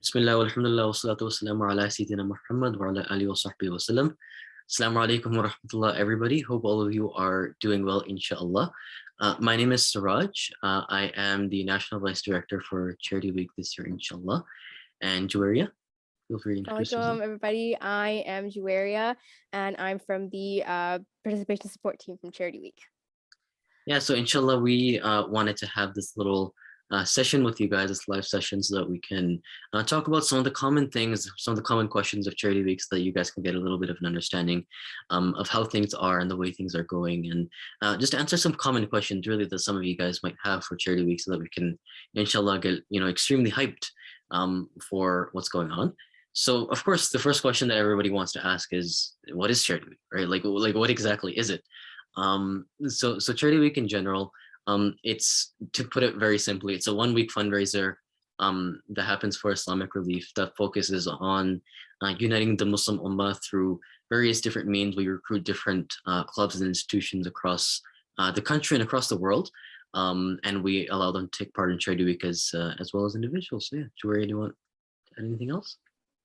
Bismillah, walhamdulillah, wassalatu wassalamu ala Sayyidina Muhammad wa ala alihi wa sahbihi wa sallam. Assalamu alaikum wa rahmatullah, everybody. Hope all of you are doing well, inshallah. My name is Siraj. I am the National Vice Director for Charity Week this year, inshallah. And Jawaria, feel free to introduce yourself. Assalamualaikum, everybody. I am Jawaria, and I'm from the participation support team from Charity Week. Yeah, so inshallah, we wanted to have this little session with you guys, this live session, so that we can talk about some of the common things, some of the common questions of Charity Week, so that you guys can get a little bit of an understanding of how things are and the way things are going, and just answer some common questions really that some of you guys might have for Charity Week, so that we can, inshallah, get extremely hyped for what's going on. So, of course, the first question that everybody wants to ask is, what is Charity Week, right? Like what exactly is it? So Charity Week in general, it's, to put it very simply, it's a 1-week fundraiser that happens for Islamic Relief, that focuses on uniting the Muslim Ummah through various different means. We recruit different clubs and institutions across the country and across the world, and we allow them to take part in Charity Week as well as individuals. So yeah, Juwaria, do you want to add anything else?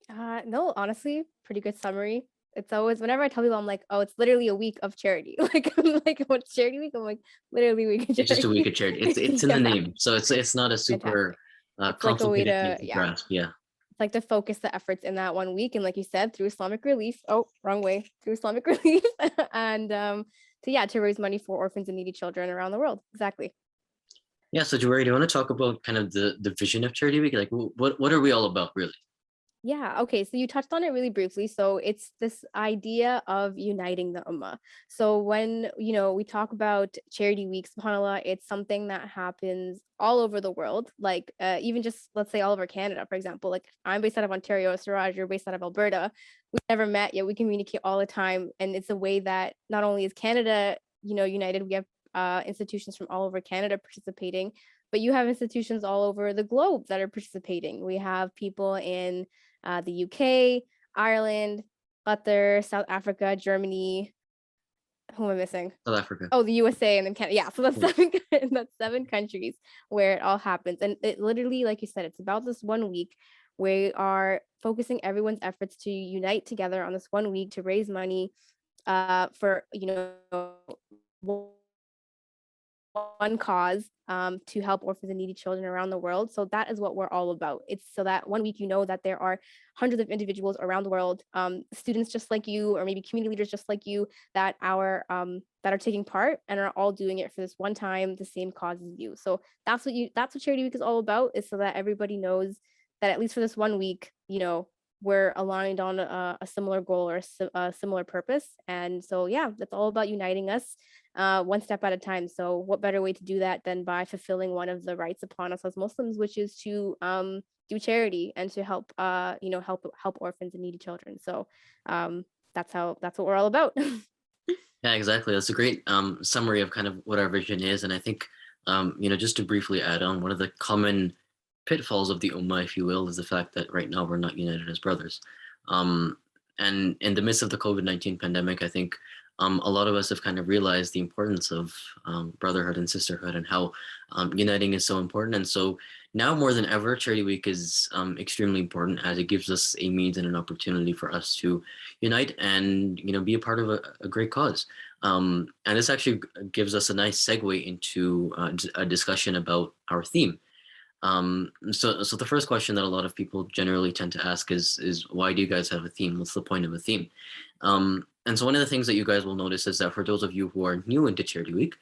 No, honestly, pretty good summary. It's always, whenever I tell people, I'm like, oh, it's literally a week of charity. I'm like, what's Charity Week? I'm like, literally a week of charity. It's just a week of charity. It's in the name, so it's not a super complicated thing to grasp. Yeah. It's like to focus the efforts in that 1 week, and like you said, through Islamic Relief. Oh, wrong way. Through Islamic Relief, and to raise money for orphans and needy children around the world. Exactly. Yeah. So Jawaria, do you want to talk about kind of the vision of Charity Week? Like, what are we all about, really? Yeah, okay. So you touched on it really briefly. So it's this idea of uniting the ummah. So when, we talk about Charity Week, subhanAllah, it's something that happens all over the world. Like even just, let's say, all over Canada, for example. Like I'm based out of Ontario, Siraj, you're based out of Alberta. We've never met yet. We communicate all the time. And it's a way that not only is Canada, united, we have institutions from all over Canada participating, but you have institutions all over the globe that are participating. We have people in the UK, Ireland, Qatar, South Africa, Germany. Who am I missing? South Africa. Oh, the USA, and then Canada. Yeah, so that's seven countries where it all happens. And it literally, like you said, it's about this 1 week. We are focusing everyone's efforts to unite together on this 1 week to raise money for one cause, to help orphans and needy children around the world. So that is what we're all about. It's so that 1 week, that there are hundreds of individuals around the world, students just like you, or maybe community leaders just like you, that are taking part and are all doing it for this one time, the same cause as you. So that's what Charity Week is all about, is so that everybody knows that at least for this 1 week, we're aligned on a similar goal or a similar purpose. And so, yeah, that's all about uniting us one step at a time. So what better way to do that than by fulfilling one of the rights upon us as Muslims, which is to do charity and to help orphans and needy children. So that's what we're all about. Yeah, exactly. That's a great summary of kind of what our vision is. And I think, just to briefly add on, one of the common pitfalls of the Ummah, if you will, is the fact that right now we're not united as brothers. And in the midst of the COVID-19 pandemic, I think a lot of us have kind of realized the importance of brotherhood and sisterhood, and how uniting is so important. And so now more than ever, Charity Week is extremely important, as it gives us a means and an opportunity for us to unite and be a part of a great cause. And this actually gives us a nice segue into a discussion about our theme. So the first question that a lot of people generally tend to ask is why do you guys have a theme? What's the point of a theme? And so one of the things that you guys will notice is that for those of you who are new into Charity Week,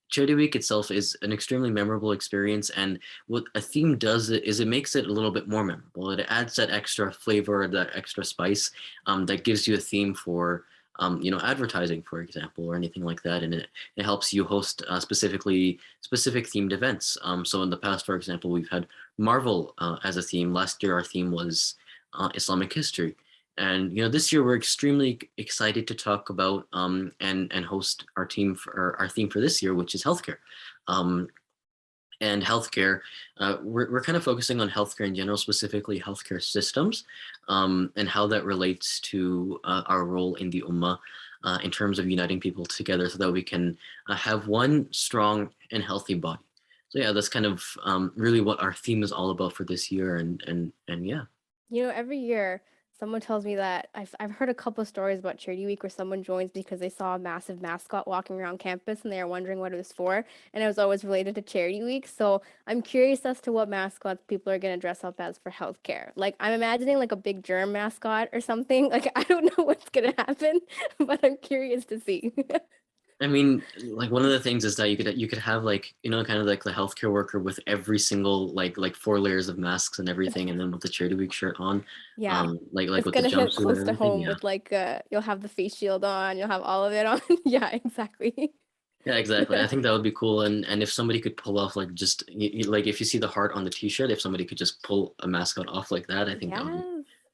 Charity Week itself is an extremely memorable experience. And what a theme does is it makes it a little bit more memorable. It adds that extra flavor, that extra spice, that gives you a theme for advertising, for example, or anything like that. And it helps you host specific themed events. So in the past, for example, we've had Marvel as a theme. Last year, our theme was Islamic history. And this year we're extremely excited to talk about and host our theme for this year, which is healthcare. And healthcare, we're kind of focusing on healthcare in general, specifically healthcare systems, and how that relates to our role in the Ummah in terms of uniting people together, so that we can have one strong and healthy body. So yeah, that's kind of really what our theme is all about for this year, and yeah. Every year someone tells me that I've heard a couple of stories about Charity Week where someone joins because they saw a massive mascot walking around campus and they are wondering what it was for, and it was always related to Charity Week. So I'm curious as to what mascots people are gonna dress up as for healthcare. Like I'm imagining like a big germ mascot or something. Like I don't know what's gonna happen, but I'm curious to see. I mean, like one of the things is that you could have like kind of like the healthcare worker with every single like 4 layers of masks and everything, and then with the charity week shirt on, Yeah. like It's with the gonna hit jumpsuit and close to everything. home Yeah, with like you'll have the face shield on, you'll have all of it on. Yeah, exactly. yeah, exactly. I think that would be cool. And if somebody could pull off like just like if you see the heart on the t-shirt, if somebody could just pull a mascot off like that, I think Yes.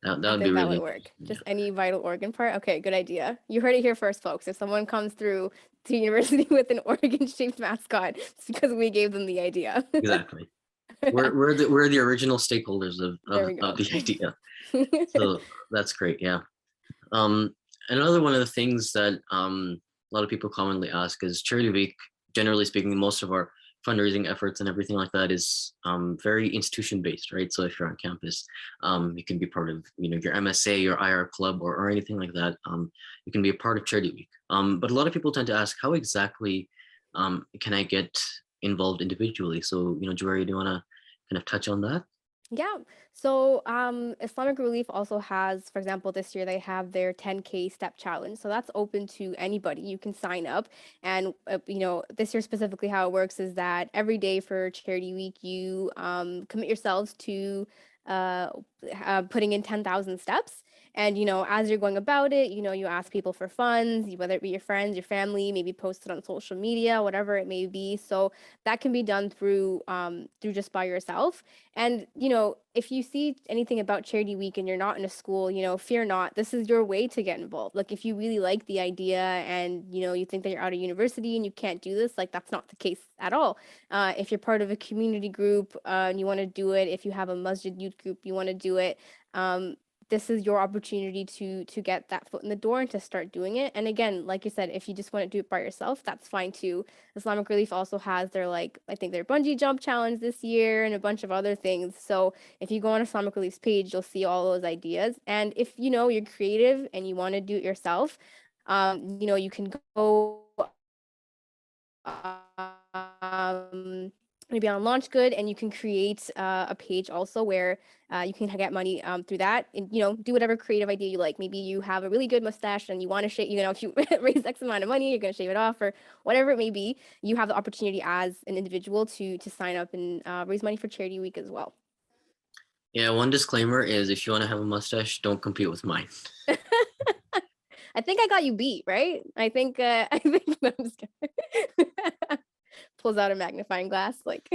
that I would be think that really would work. interesting. Yeah, Just any vital organ part. Okay, good idea. You heard it here first, folks. If someone comes through to university with an organ-shaped mascot, it's because we gave them the idea. exactly. We're the original stakeholders There we of go. the idea. So that's great. Yeah. Um, Another one of the things that a lot of people commonly ask is charity week. Generally speaking, most of our fundraising efforts and everything like that is very institution based, right? So if you're on campus, you can be part of your MSA, your IR club, or anything like that. You can be a part of charity week. But a lot of people tend to ask, how exactly can I get involved individually? So Jawaria, do you want to kind of touch on that? Yeah. So, Islamic Relief also has, for example, this year they have their 10K step challenge. So that's open to anybody. You can sign up. And, this year specifically, how it works is that every day for Charity Week, you commit yourselves to uh, putting in 10,000 steps. And, as you're going about it, you ask people for funds, whether it be your friends, your family, maybe post it on social media, whatever it may be. So that can be done through just by yourself. And, if you see anything about Charity Week and you're not in a school, fear not. This is your way to get involved. Like, if you really like the idea and, you think that you're out of university and you can't do this, like, that's not the case at all. If you're part of a community group and you want to do it, if you have a masjid youth group, you want to do it. Um, this is your opportunity to get that foot in the door and to start doing it. And again, like you said, if you just want to do it by yourself, that's fine too. Islamic Relief also has their I think their bungee jump challenge this year and a bunch of other things. So if you go on Islamic Relief's page, you'll see all those ideas. And if you're creative and you want to do it yourself, you can go maybe on Launch Good, and you can create a page also where you can get money through that, and do whatever creative idea you like. Maybe you have a really good mustache and you want to shave. If you raise X amount of money, you're going to shave it off, or whatever it may be. You have the opportunity as an individual to sign up and raise money for Charity Week as well. Yeah, one disclaimer is if you want to have a mustache, don't compete with mine. I think I got you beat, right? I think I think no, I'm just kidding. Pulls out a magnifying glass, like.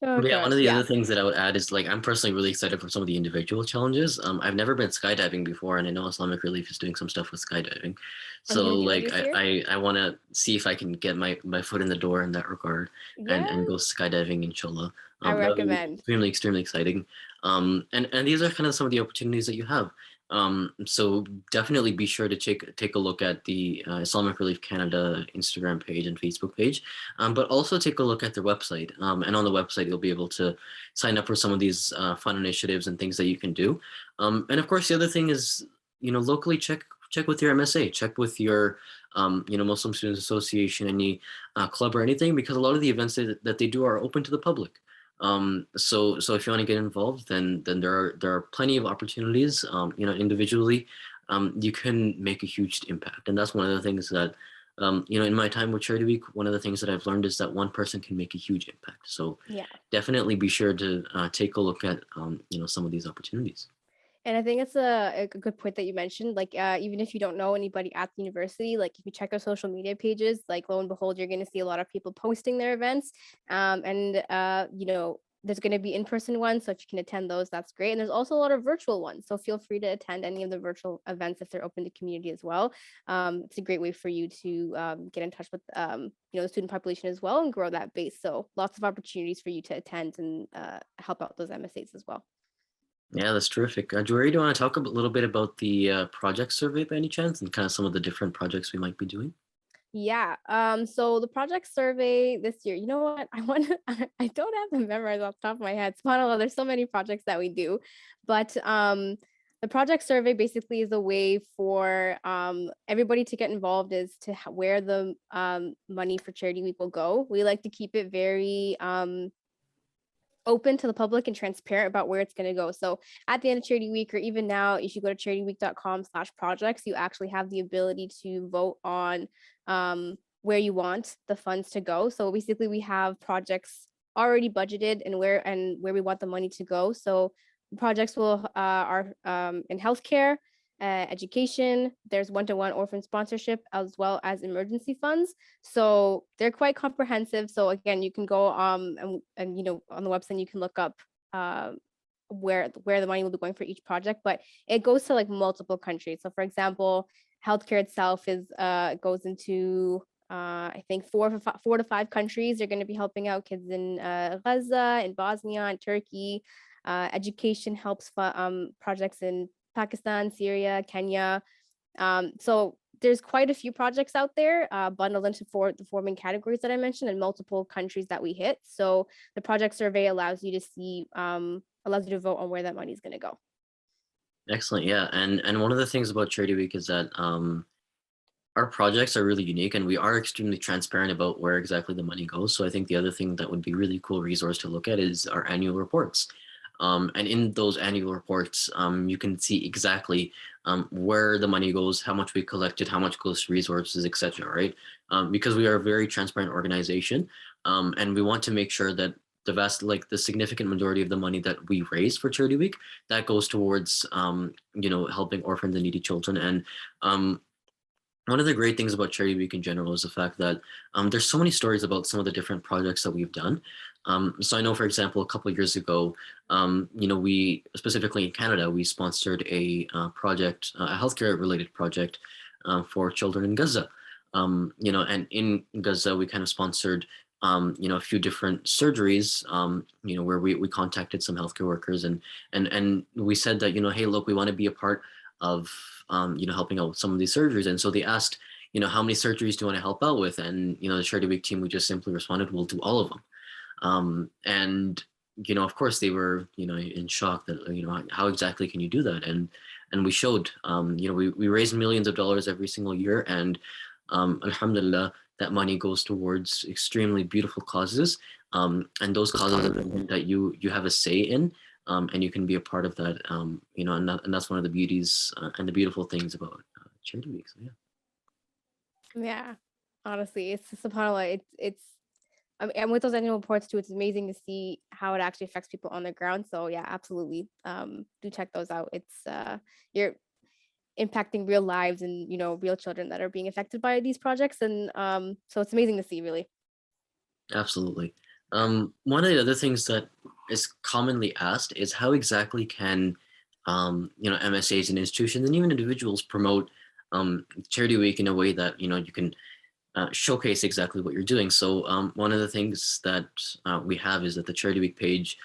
Oh But yeah, one gosh, of the yeah. other things that I would add is like I'm personally really excited for some of the individual challenges. I've never been skydiving before, and I know Islamic Relief is doing some stuff with skydiving. Are you So gonna do that like this year? I want to see if I can get my foot in the door in that regard and go Yes, skydiving, inshallah. I That would be recommend. extremely exciting. And these are kind of some of the opportunities that you have. So definitely be sure to take a look at the Islamic Relief Canada Instagram page and Facebook page, but also take a look at their website. And on the website, you'll be able to sign up for some of these fun initiatives and things that you can do. And of course, the other thing is, locally check with your MSA, check with your Muslim Students Association, any club or anything, because a lot of the events that they do are open to the public. So if you want to get involved, then there are plenty of opportunities. Individually, you can make a huge impact, and that's one of the things that in my time with Charity Week, one of the things that I've learned is that one person can make a huge impact. So Yeah. definitely be sure to take a look at some of these opportunities. And I think it's a good point that you mentioned. Like, even if you don't know anybody at the university, like if you check our social media pages, like lo and behold, you're going to see a lot of people posting their events. And there's going to be in-person ones, so if you can attend those, that's great. And there's also a lot of virtual ones, so feel free to attend any of the virtual events if they're open to community as well. It's a great way for you to get in touch with the student population as well and grow that base. So lots of opportunities for you to attend and help out those MSAs as well. Yeah, that's terrific. Jory, do you want to talk a little bit about the project survey by any chance and kind of some of the different projects we might be doing? Yeah. So the project survey this year, you know what? I want to, I don't have them memorized off the top of my head. SubhanAllah, there's so many projects that we do. But the project survey basically is a way for everybody to get involved is to where the money for Charity Week will go. We like to keep it very open to the public and transparent about where it's going to go. So at the end of Charity Week, or even now, if you go to charityweek.com/projects, you actually have the ability to vote on where you want the funds to go. So basically, we have projects already budgeted and where we want the money to go. So projects will are in healthcare, education. There's one-to-one orphan sponsorship as well as emergency funds. So they're quite comprehensive. So again, you can go and you know on the website you can look up where the money will be going for each project, but it goes to like multiple countries. So for example, healthcare itself is goes into I think 4 to 5 countries. They're going to be helping out kids in Gaza, in Bosnia, and Turkey. Education helps projects in Pakistan, Syria, Kenya. So there's quite a few projects out there bundled into the four main categories that I mentioned and multiple countries that we hit. So the project survey allows you to see, allows you to vote on where that money is going to go. Excellent. Yeah. And one of the things about Charity Week is that our projects are really unique and we are extremely transparent about where exactly the money goes. So I think the other thing that would be really cool resource to look at is our annual reports. And in those annual reports, you can see exactly where the money goes, how much we collected, how much goes to resources, etc. Right? Because we are a very transparent organization, and we want to make sure that the significant majority of the money that we raise for Charity Week that goes towards, helping orphans and needy children. And one of the great things about Charity Week in general is the fact that there's so many stories about some of the different projects that we've done. So I know, for example, a couple of years ago, we specifically in Canada, we sponsored a project, a healthcare related project for children in Gaza. And in Gaza, we kind of sponsored, a few different surgeries, where we contacted some healthcare workers and we said that, hey, look, we want to be a part of helping out with some of these surgeries. And so they asked, how many surgeries do you want to help out with? And, the Charity Week team, we just simply responded, we'll do all of them. And, of course they were, in shock that, how exactly can you do that? And we showed, we raise millions of dollars every single year. And alhamdulillah, that money goes towards extremely beautiful causes. And those causes are something that you have a say in. And you can be a part of that, and that's one of the beauties and the beautiful things about Charity Week. So yeah, Yeah, honestly, it's subhanAllah. It's and with those annual reports too, it's amazing to see how it actually affects people on the ground. So yeah, absolutely. Do check those out. It's you're impacting real lives and real children that are being affected by these projects, and so it's amazing to see, really. absolutely. One of the other things that is commonly asked is how exactly can MSAs and institutions and even individuals promote Charity Week in a way that you can showcase exactly what you're doing. So one of the things that we have is that the Charity Week page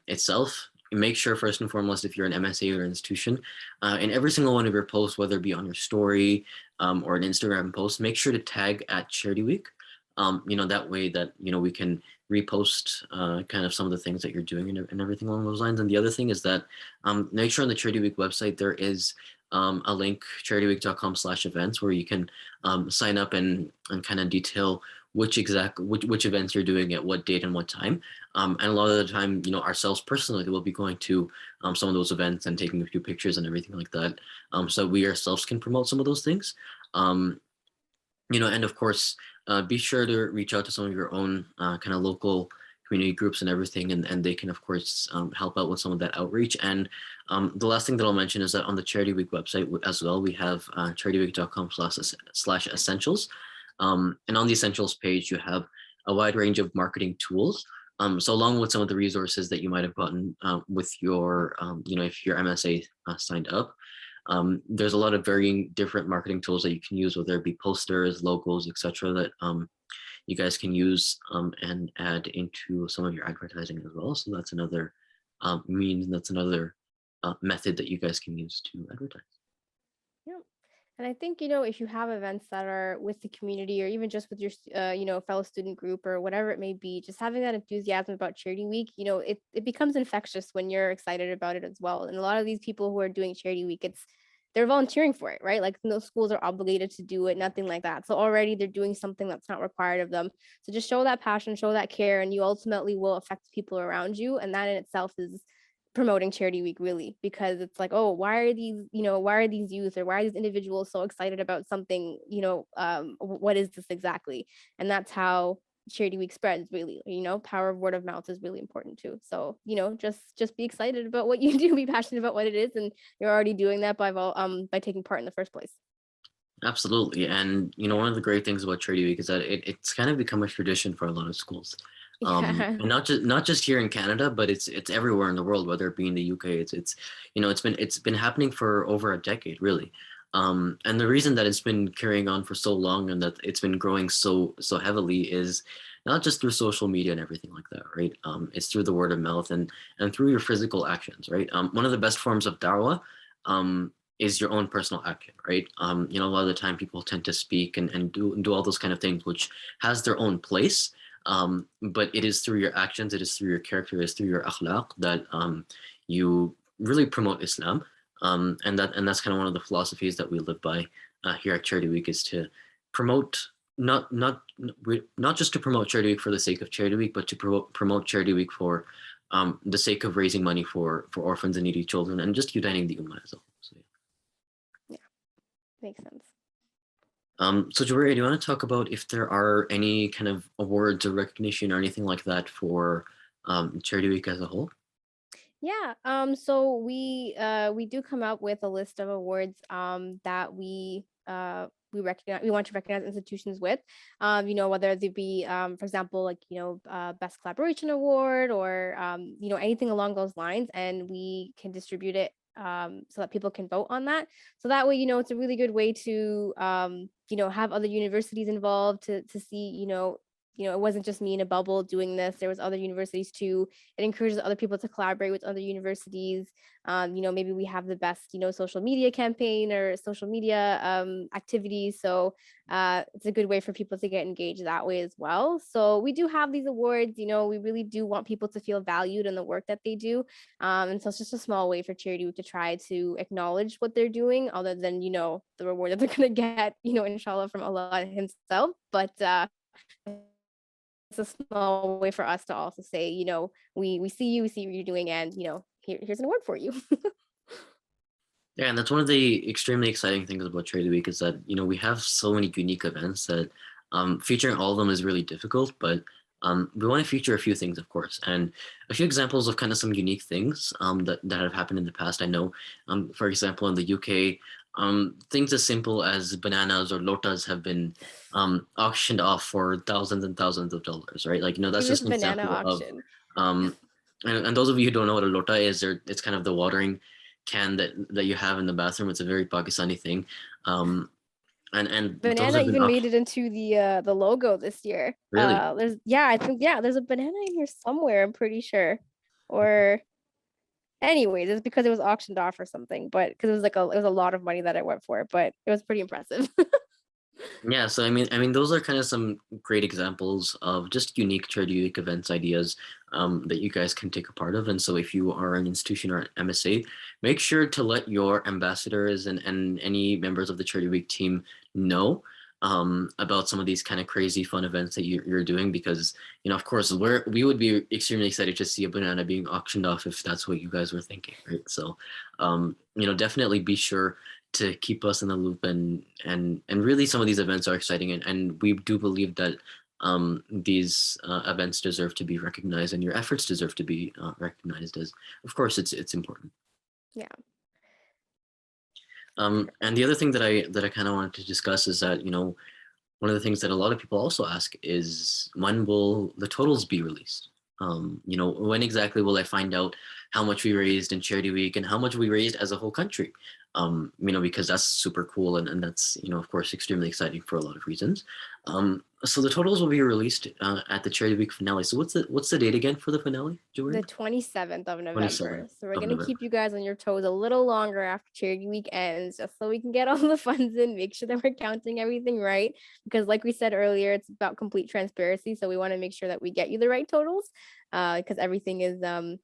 itself, make sure first and foremost, if you're an MSA or an institution, in every single one of your posts, whether it be on your story or an Instagram post, make sure to tag at Charity Week. That way that, we can repost kind of some of the things that you're doing and everything along those lines. And the other thing is that make sure on the Charity Week website, there is a link, charityweek.com/events, where you can sign up and kind of detail which events you're doing at what date and what time. And a lot of the time, ourselves personally will be going to some of those events and taking a few pictures and everything like that. So we ourselves can promote some of those things. And of course, be sure to reach out to some of your own kind of local community groups and everything, and they can, of course, help out with some of that outreach. And the last thing that I'll mention is that on the Charity Week website as well, we have charityweek.com/essentials. And on the essentials page, you have a wide range of marketing tools. So along with some of the resources that you might have gotten with your, if your MSA signed up, there's a lot of varying different marketing tools that you can use, whether it be posters, logos, etc., that you guys can use and add into some of your advertising as well. So that's another means, that's another method that you guys can use to advertise. Yeah. And I think, if you have events that are with the community or even just with your, fellow student group or whatever it may be, just having that enthusiasm about Charity Week, it becomes infectious when you're excited about it as well. And a lot of these people who are doing Charity Week, they're volunteering for it, right? Like no schools are obligated to do it, nothing like that. So already they're doing something that's not required of them. So just show that passion, show that care, and you ultimately will affect people around you. And that in itself is promoting Charity Week really, because it's like, oh, why are these youth or why are these individuals so excited about something, what is this exactly? And that's how Charity Week spreads really, power of word of mouth is really important too. So, just be excited about what you do, be passionate about what it is, and you're already doing that by taking part in the first place. Absolutely. And one of the great things about Charity Week is that it's kind of become a tradition for a lot of schools. Yeah. And not just here in Canada, but it's everywhere in the world, whether it be in the UK. It's been happening for over a decade, really. And the reason that it's been carrying on for so long and that it's been growing so heavily is not just through social media and everything like that, right? It's through the word of mouth and through your physical actions, right? One of the best forms of dawah is your own personal action, right? A lot of the time people tend to speak and do all those kind of things, which has their own place. But it is through your actions, it is through your character, it is through your akhlaq that you really promote Islam. And that's kind of one of the philosophies that we live by here at Charity Week is to promote not just to promote Charity Week for the sake of Charity Week, but to promote Charity Week for the sake of raising money for orphans and needy children and just uniting the ummah as a whole. So, yeah. Yeah, makes sense. So Jawaria, do you want to talk about if there are any kind of awards or recognition or anything like that for Charity Week as a whole? Yeah. So we do come up with a list of awards that we want to recognize institutions with. Whether they be for example, like, best collaboration award or anything along those lines, and we can distribute it so that people can vote on that. So that way, it's a really good way to have other universities involved to see, it wasn't just me in a bubble doing this. There was other universities too. It encourages other people to collaborate with other universities. Maybe we have the best, social media campaign or social media activities. So it's a good way for people to get engaged that way as well. So we do have these awards. We really do want people to feel valued in the work that they do. And so it's just a small way for Charity Week to try to acknowledge what they're doing, other than, the reward that they're going to get, inshallah, from Allah himself. But it's a small way for us to also say, we see you, we see what you're doing, and here's an award for you. Yeah, and that's one of the extremely exciting things about Charity Week is that we have so many unique events that featuring all of them is really difficult, but we want to feature a few things, of course, and a few examples of kind of some unique things that have happened in the past. I know, for example, in the UK, things as simple as bananas or lotas have been auctioned off for thousands and thousands of dollars, right? Like, that's Famous just an banana example of, auction. um, and those of you who don't know what a lota is, it's kind of the watering can that you have in the bathroom. It's a very Pakistani thing, and those Banana have been even made auctioned. it into the logo this year. Really? I think, yeah, there's a banana in here somewhere, I'm pretty sure. Or anyways, it's because it was auctioned off or something, but because it was a lot of money that it went for, but it was pretty impressive. Yeah, so I mean, those are kind of some great examples of just unique charity week events ideas that you guys can take a part of. And so, if you are an institution or an MSA, make sure to let your ambassadors and any members of the charity week team know about some of these kind of crazy fun events that you're doing, because of course, we would be extremely excited to see a banana being auctioned off if that's what you guys were thinking, right? So, definitely be sure to keep us in the loop, and really some of these events are exciting, and we do believe that these events deserve to be recognized and your efforts deserve to be recognized, as of course it's important. Yeah. And the other thing that I kind of wanted to discuss is that one of the things that a lot of people also ask is, when will the totals be released? When exactly will I find out how much we raised in charity week and how much we raised as a whole country? because that's super cool, and that's, of course, extremely exciting for a lot of reasons. So the totals will be released at the Charity Week finale. So what's the date again for the finale, The Jawaria? 27th of 27th November. So we're of gonna November. keep you guys on your toes a little longer after charity week ends, just so we can get all the funds in, make sure that we're counting everything right. Because like we said earlier, it's about complete transparency. So we want to make sure that we get you the right totals, because everything is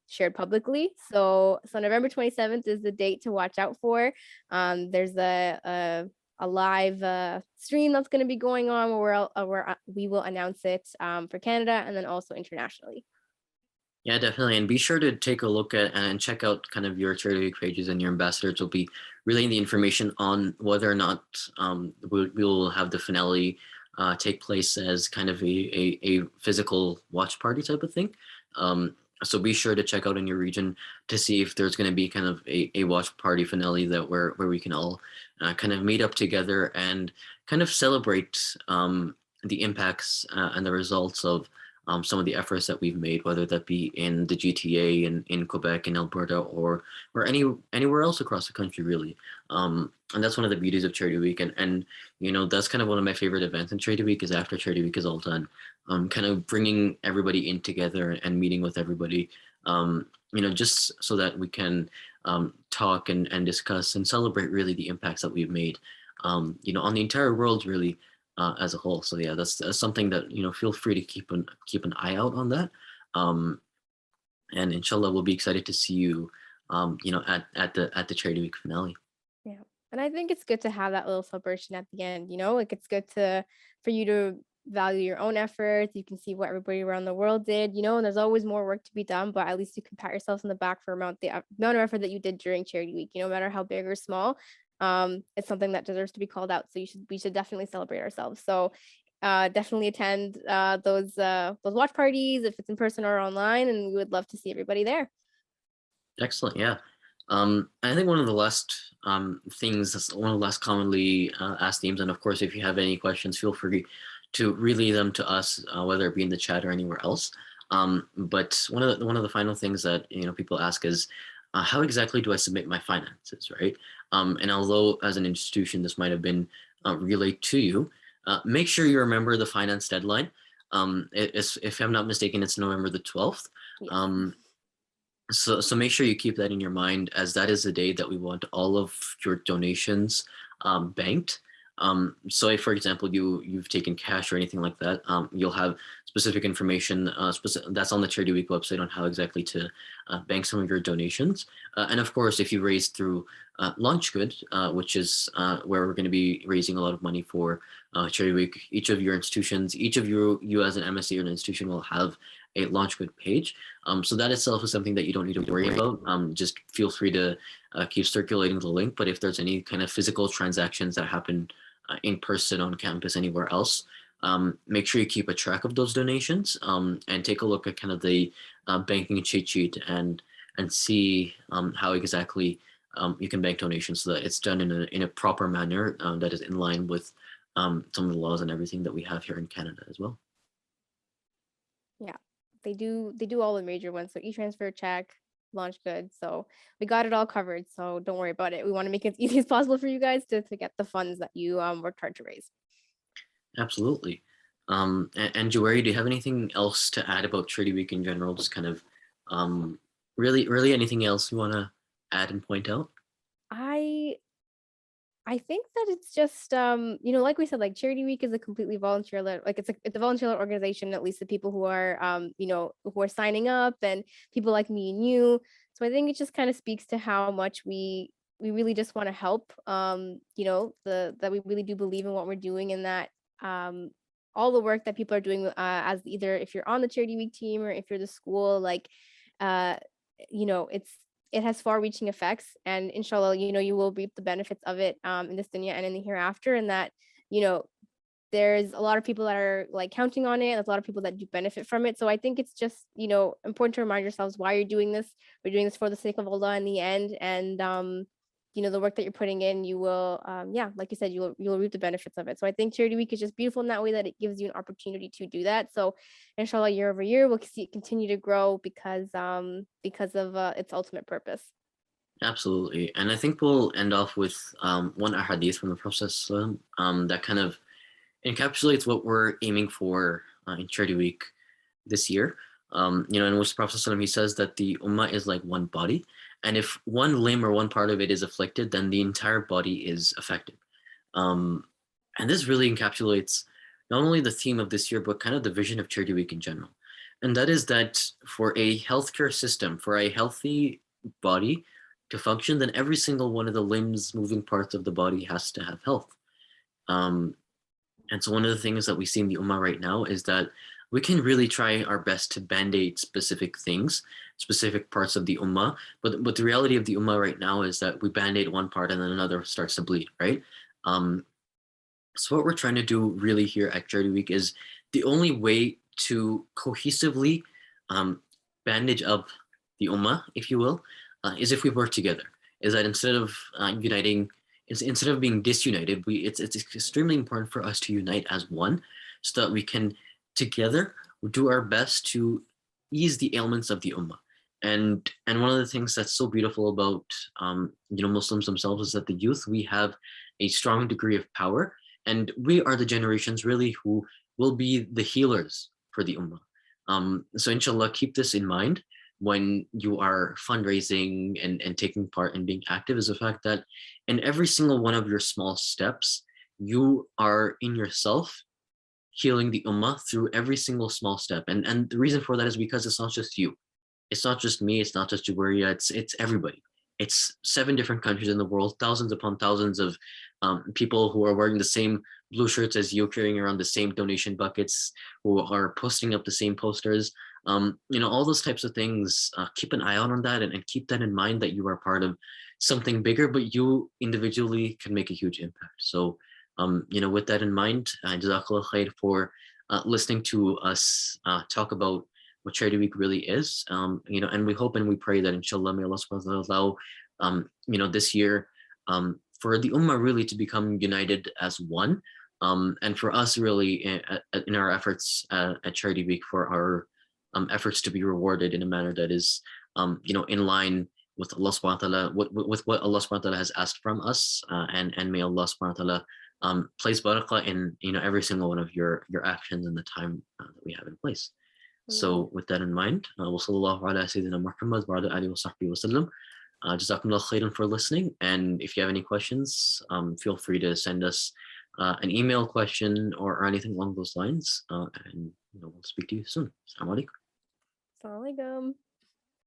shared publicly. So November 27th is the date to watch out for. There's a live stream that's going to be going on where we will announce it for Canada and then also internationally. Yeah, definitely. And be sure to take a look at and check out kind of your Charity Week pages, and your ambassadors will be relaying the information on whether or not we will have the finale take place as kind of a physical watch party type of thing. So be sure to check out in your region to see if there's going to be kind of a watch party finale that where we can all kind of meet up together and kind of celebrate the impacts and the results of some of the efforts that we've made, whether that be in the GTA, in Quebec, in Alberta, or anywhere else across the country, really. And that's one of the beauties of Charity Week, and that's kind of one of my favorite events in Charity Week is after Charity Week is all done, kind of bringing everybody in together and meeting with everybody, just so that we can talk and discuss and celebrate really the impacts that we've made, on the entire world, really, as a whole. So yeah, that's something that feel free to keep an eye out on that, um, and inshallah we'll be excited to see you, at the Charity Week finale. Yeah. And I think it's good to have that little celebration at the end, like it's good for you to value your own efforts. You can see what everybody around the world did, and there's always more work to be done, but at least you can pat yourselves in the back for amount of effort that you did during charity week, no matter how big or small. It's something that deserves to be called out. So we should definitely celebrate ourselves. So definitely attend those watch parties if it's in person or online, and we would love to see everybody there. Excellent. Yeah. I think one of the last things, that's one of the last commonly asked themes, and of course, if you have any questions, feel free to relay them to us, whether it be in the chat or anywhere else. But one of the final things that people ask is, how exactly do I submit my finances, right? And although as an institution this might have been relayed to you, make sure you remember the finance deadline. If I'm not mistaken, it's November the 12th. Yes. So make sure you keep that in your mind, as that is the day that we want all of your donations banked. So if, for example, you've taken cash or anything like that, you'll have specific information that's on the Charity Week website on how exactly to bank some of your donations. And of course, if you raise through Launch Good, which is where we're going to be raising a lot of money for Charity Week, each of your institutions, each of you as an MSC or an institution will have a Launch Good page. So that itself is something that you don't need to worry about. Just feel free to keep circulating the link. But if there's any kind of physical transactions that happen in person, on campus, anywhere else, make sure you keep a track of those donations, and take a look at kind of the banking cheat sheet and see how exactly you can bank donations so that it's done in a proper manner that is in line with some of the laws and everything that we have here in Canada as well. Yeah, they do all the major ones. So e-transfer, check, launch good. So we got it all covered. So don't worry about it. We want to make it as easy as possible for you guys to get the funds that you worked hard to raise. Absolutely. And Jawaria, do you have anything else to add about Charity Week in general? Just kind of really anything else you want to add and point out? I I think that it's just like we said, like Charity Week is a completely volunteer led, like it's a volunteer led organization, at least the people who are who are signing up and people like me and you. So I think it just kind of speaks to how much we really just want to help. That we really do believe in what we're doing, and that all the work that people are doing as either if you're on the Charity Week team or if you're the school, like uh it has far-reaching effects, and inshallah, you will reap the benefits of it in this dunya and in the hereafter, and that you know there's a lot of people that are like counting on it. There's a lot of people that do benefit from it. So I think it's just important to remind yourselves why you're doing this. We're doing this for the sake of Allah in the end, and the work that you're putting in, you will yeah, like you said, you will reap the benefits of it. So I think Charity Week is just beautiful in that way, that it gives you an opportunity to do that. So inshallah, year over year we'll see it continue to grow because of its ultimate purpose. Absolutely. And I think we'll end off with one ahadith from the Prophet that kind of encapsulates what we're aiming for in Charity Week this year. In which the Prophet he says that the ummah is like one body, and if one limb or one part of it is afflicted, then the entire body is affected. Um, and this really encapsulates not only the theme of this year, but kind of the vision of Charity Week in general. And that is that for a healthcare system, for a healthy body to function, then every single one of the limbs, moving parts of the body has to have health. Um, and so one of the things that we see in the Ummah right now is that we can really try our best to band-aid specific things, specific parts of the Ummah. But the reality of the Ummah right now is that we band-aid one part and then another starts to bleed, right? Um, so what we're trying to do really here at Charity Week is the only way to cohesively um, bandage up the Ummah, if you will, is if we work together. Is that instead of uniting, instead of being disunited, it's extremely important for us to unite as one, so that we can together do our best to ease the ailments of the Ummah. And one of the things that's so beautiful about Muslims themselves is that the youth, we have a strong degree of power, and we are the generations really who will be the healers for the ummah. So inshallah, keep this in mind when you are fundraising and taking part and being active, is the fact that in every single one of your small steps, you are in yourself healing the ummah through every single small step. And the reason for that is because it's not just you. It's not just me, it's not just Jawaria, it's everybody. It's 7 different countries in the world, thousands upon thousands of people who are wearing the same blue shirts as you, carrying around the same donation buckets, who are posting up the same posters. All those types of things. Keep an eye out on that, and keep that in mind that you are part of something bigger, but you individually can make a huge impact. So, with that in mind, Jazakallah khair for listening to us talk about what Charity Week really is. And we hope and we pray that inshallah may Allah subhanahu wa ta'ala allow, this year for the Ummah really to become united as one. And for us really in our efforts at Charity Week, for our efforts to be rewarded in a manner that is, in line with Allah subhanahu wa ta'ala, with what Allah subhanahu wa ta'ala has asked from us. And may Allah subhanahu wa ta'ala place barakah in, every single one of your actions and the time that we have in place. Ameen. So with that in mind, wasallallahu ala sayyidina Muhammad wa ala alihi wa sahbihi wa sallam. Jazakumullah khairan for listening. And if you have any questions, feel free to send us an email question or anything along those lines. And we'll speak to you soon. Assalamu alaikum. Assalamu alaikum.